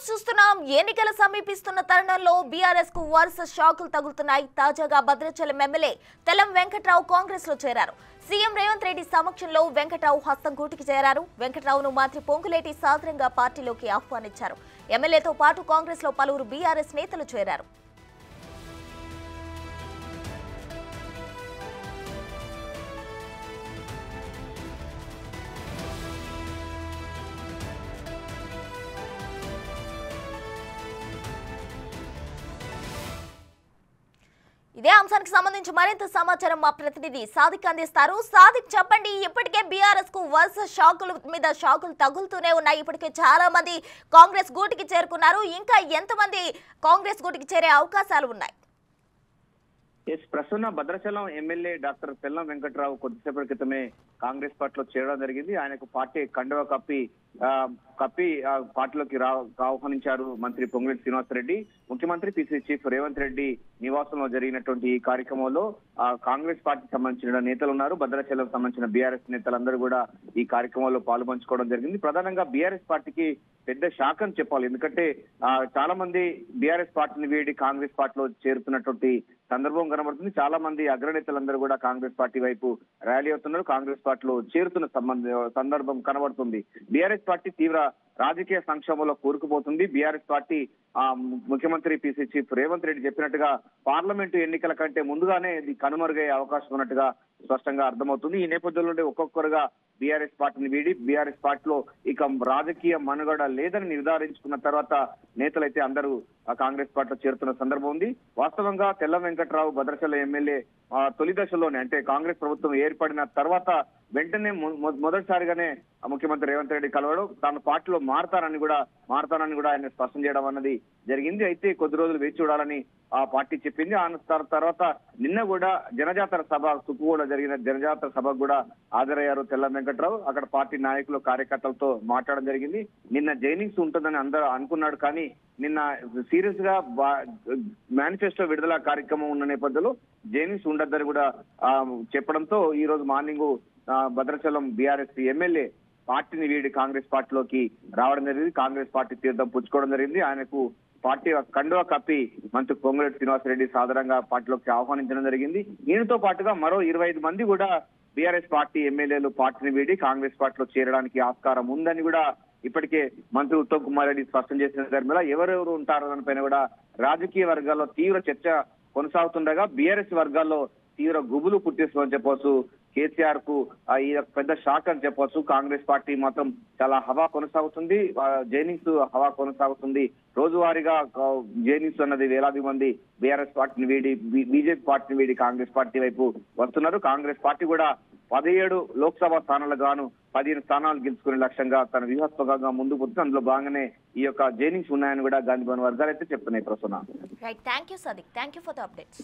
చూస్తున్నాం ఎన్నికల సమీపిస్తున్న తరుణంలో బీఆర్ఎస్ కు వరుస షాకులు తగులుతున్నాయి. తాజాగా భద్రాచలం ఎమ్మెల్యే తెల్లం వెంకట్రావు కాంగ్రెస్ లో చేరారు. సీఎం రేవంత్ రెడ్డి సమక్షంలో వెంకట్రావు హస్తం గూటికి చేరారు. వెంకట్రావును మంత్రి పొంగులేటి సాదరంగా పార్టీలోకి ఆహ్వానించారు. ఎమ్మెల్యేతో పాటు కాంగ్రెస్ లో పలువురు బీఆర్ఎస్ నేతలు చేరారు. ఇదే అంశానికి సంబంధించి మరింత సమాచారం మా ప్రతినిధి సాదిక్ అందిస్తారు. సాదిక్, చెప్పండి, ఇప్పటికే బీఆర్ఎస్ కు వరుస షాకుల మీద షాకులు తగులుతూనే ఉన్నాయి. ఇప్పటికే చాలా మంది కాంగ్రెస్ గూటికి చేరుకున్నారు. ఇంకా ఎంతమంది కాంగ్రెస్ గూటికి చేరే అవకాశాలు ఉన్నాయి? ప్రస్తుతం భద్రాచలం ఎమ్మెల్యే డాక్టర్ తెల్లం వెంకట్రావు కొద్దిసేపటి క్రితమే కాంగ్రెస్ పార్టీలో చేరడం జరిగింది. ఆయనకు పార్టీ కండువా కప్పి పార్టీలోకి ఆహ్వానించారు మంత్రి పొంగులేటి శ్రీనివాసరెడ్డి. ముఖ్యమంత్రి పిసిసి చీఫ్ రేవంత్ రెడ్డి నివాసంలో జరిగినటువంటి ఈ కార్యక్రమంలో కాంగ్రెస్ పార్టీకి సంబంధించిన నేతలు ఉన్నారు. భద్రాచలం సంబంధించిన బీఆర్ఎస్ నేతలందరూ కూడా ఈ కార్యక్రమంలో పాల్పంచుకోవడం జరిగింది. ప్రధానంగా బీఆర్ఎస్ పార్టీకి పెద్ద షాక్ అని చెప్పాలి. ఎందుకంటే చాలా మంది బీఆర్ఎస్ పార్టీని వీడి కాంగ్రెస్ పార్టీలో చేరుతున్నటువంటి సందర్భం కనబడుతుంది. చాలా మంది అగ్రనేతలందరూ కూడా కాంగ్రెస్ పార్టీ వైపు ర్యాలీ అవుతున్నారు. కాంగ్రెస్ పార్టీలో చేరుతున్న సందర్భం కనబడుతుంది. బీఆర్ఎస్ పార్టీ తీవ్ర రాజకీయ సంక్షోభంలో కూరుకుపోతుంది. బీఆర్ఎస్ పార్టీ ముఖ్యమంత్రి పిసిసి చీఫ్ రేవంత్ రెడ్డి చెప్పినట్టుగా పార్లమెంటు ఎన్నికల కంటే ముందుగానే ఇది కనుమరుగయ్యే అవకాశం ఉన్నట్టుగా స్పష్టంగా అర్థమవుతుంది. ఈ నేపథ్యంలో ఒక్కొక్కరుగా బీఆర్ఎస్ పార్టీని వీడి బీఆర్ఎస్ పార్టీలో ఇక రాజకీయ మనుగడ లేదని నిర్ధారించుకున్న తర్వాత నేతలైతే అందరూ కాంగ్రెస్ పార్టీలో చేరుతున్న సందర్భం ఉంది. వాస్తవంగా తెల్లం వెంకట్రావు భద్రాచలం ఎమ్మెల్యే తొలి దశలోనే, అంటే కాంగ్రెస్ ప్రభుత్వం ఏర్పడిన తర్వాత వెంటనే మొదటిసారిగానే ముఖ్యమంత్రి రేవంత్ రెడ్డి కలవడం, తాను పార్టీలో మారతానని కూడా ఆయన స్పష్టం చేయడం అన్నది జరిగింది. అయితే కొద్ది రోజులు వేచి చూడాలని ఆ పార్టీ చెప్పింది. ఆ తర్వాత నిన్న కూడా జనజాతర సభ తుక్కుగూడ జరిగిన జనజాతర సభకు కూడా హాజరయ్యారు తెల్లం వెంకట్రావు. అక్కడ పార్టీ నాయకులు కార్యకర్తలతో మాట్లాడడం జరిగింది. నిన్న జైనింగ్స్ ఉంటుందని అందరూ అనుకున్నాడు, కానీ నిన్న సీరియస్ గా మేనిఫెస్టో విడుదల కార్యక్రమం ఉన్న నేపథ్యంలో జైనింగ్స్ ఉండొద్దని కూడా చెప్పడంతో ఈ రోజు మార్నింగ్ భద్రాచలం బీఆర్ఎస్ ఎమ్మెల్యే పార్టీని వీడి కాంగ్రెస్ పార్టీలోకి రావడం జరిగింది. కాంగ్రెస్ పార్టీ తీర్థం పుచ్చుకోవడం జరిగింది. ఆయనకు పార్టీ కండువా కప్పి మంత్రి పొంగులేటి శ్రీనివాసరెడ్డి సాధారణంగా పార్టీలోకి ఆహ్వానించడం జరిగింది. ఈయనతో పాటుగా మరో 25 మంది కూడా బీఆర్ఎస్ పార్టీ ఎమ్మెల్యేలు పార్టీని వీడి కాంగ్రెస్ పార్టీలో చేరడానికి ఆస్కారం ఉందని కూడా ఇప్పటికే మంత్రి ఉత్తమ్ కుమార్ రెడ్డి స్పష్టం చేసిన ధర్మలా ఎవరెవరు ఉంటారో దానిపైన కూడా రాజకీయ వర్గాల్లో తీవ్ర చర్చ కొనసాగుతుండగా బీఆర్ఎస్ వర్గాల్లో తీవ్ర గుబులు పుట్టిస్తుందని చెప్పవచ్చు. కేసీఆర్ కు ఈ పెద్ద షాక్ అని చెప్పవచ్చు. కాంగ్రెస్ పార్టీ మాత్రం చాలా హవా కొనసాగుతుంది. జైనింగ్స్ హవా కొనసాగుతుంది. రోజువారీగా జైనింగ్స్ అన్నది వేలాది మంది బీఆర్ఎస్ పార్టీని వీడి బీజేపీ పార్టీని వీడి కాంగ్రెస్ పార్టీ వైపు వస్తున్నారు. కాంగ్రెస్ పార్టీ కూడా 17 లోక్సభ స్థానాలకు గాను 15 స్థానాలు గెలుచుకునే లక్ష్యంగా తన వ్యూహాత్మకంగా ముందుకు పోతుంది. అందులో భాగంగానే ఈ యొక్క జైనింగ్స్ ఉన్నాయని కూడా గాంధీ భవన్ వర్గాలు అయితే చెప్తున్నాయి. ప్రస్తుతం right, thank you Sadiq, thank you for the updates.